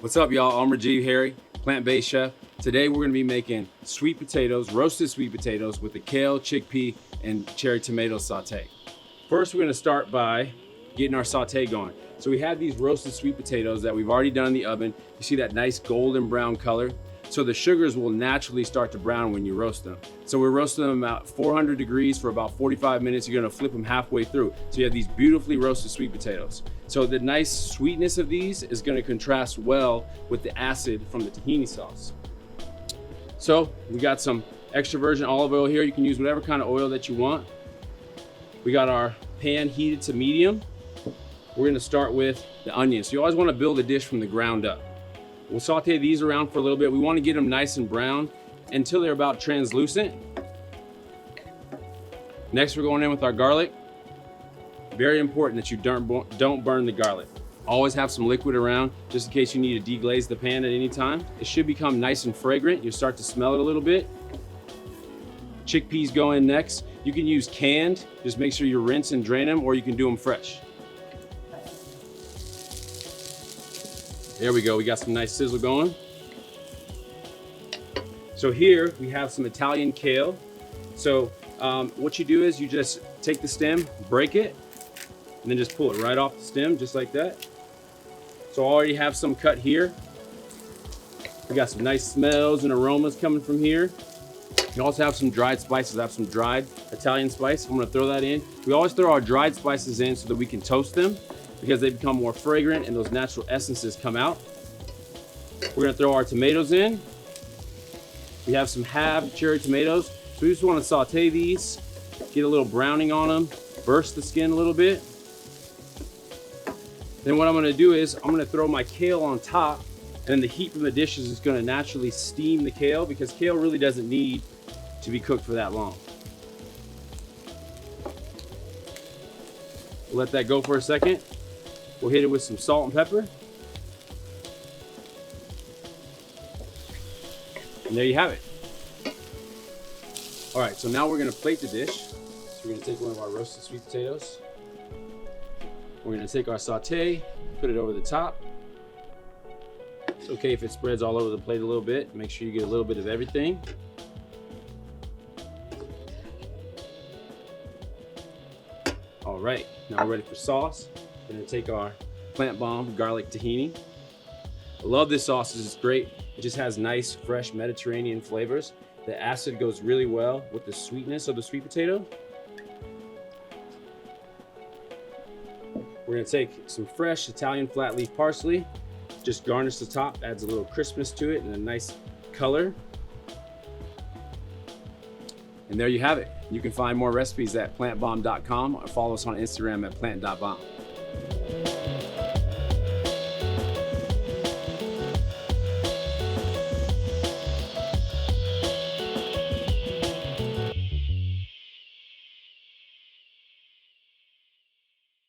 What's up, y'all? I'm Rajiv Harry, plant-based chef. Today we're gonna be making sweet potatoes, roasted sweet potatoes with the kale, chickpea, and cherry tomato saute. First, we're gonna start by getting our saute going. So we have these roasted sweet potatoes that we've already done in the oven. You see that nice golden brown color? So the sugars will naturally start to brown when you roast them. So we're roasting them about 400 degrees for about 45 minutes. You're gonna flip them halfway through. So you have these beautifully roasted sweet potatoes. So the nice sweetness of these is gonna contrast well with the acid from the tahini sauce. So we got some extra virgin olive oil here. You can use whatever kind of oil that you want. We got our pan heated to medium. We're gonna start with the onions. So you always wanna build a dish from the ground up. We'll saute these around for a little bit. We want to get them nice and brown until they're about translucent. Next, we're going in with our garlic. Very important that you don't burn the garlic. Always have some liquid around just in case you need to deglaze the pan at any time. It should become nice and fragrant. You'll start to smell it a little bit. Chickpeas go in next. You can use canned. Just make sure you rinse and drain them, or you can do them fresh. There we go, we got some nice sizzle going. So here we have some Italian kale. So what you do is you just take the stem, break it, and then just pull it right off the stem, just like that. So I already have some cut here. We got some nice smells and aromas coming from here. You also have some dried spices. I have some dried Italian spice. I'm gonna throw that in. We always throw our dried spices in so that we can toast them, because they become more fragrant and those natural essences come out. We're gonna throw our tomatoes in. We have some halved cherry tomatoes. So we just wanna saute these, get a little browning on them, burst the skin a little bit. Then what I'm gonna do is I'm gonna throw my kale on top, and the heat from the dishes is gonna naturally steam the kale, because kale really doesn't need to be cooked for that long. We'll let that go for a second. We'll hit it with some salt and pepper. And there you have it. All right, so now we're gonna plate the dish. So we're gonna take one of our roasted sweet potatoes. We're gonna take our saute, put it over the top. It's okay if it spreads all over the plate a little bit. Make sure you get a little bit of everything. All right, now we're ready for sauce. We're gonna take our Plantbomb garlic tahini. I love this sauce, it's great. It just has nice, fresh Mediterranean flavors. The acid goes really well with the sweetness of the sweet potato. We're gonna take some fresh Italian flat leaf parsley, just garnish the top, adds a little crispness to it and a nice color. And there you have it. You can find more recipes at plantbomb.com or follow us on Instagram at plant.bomb.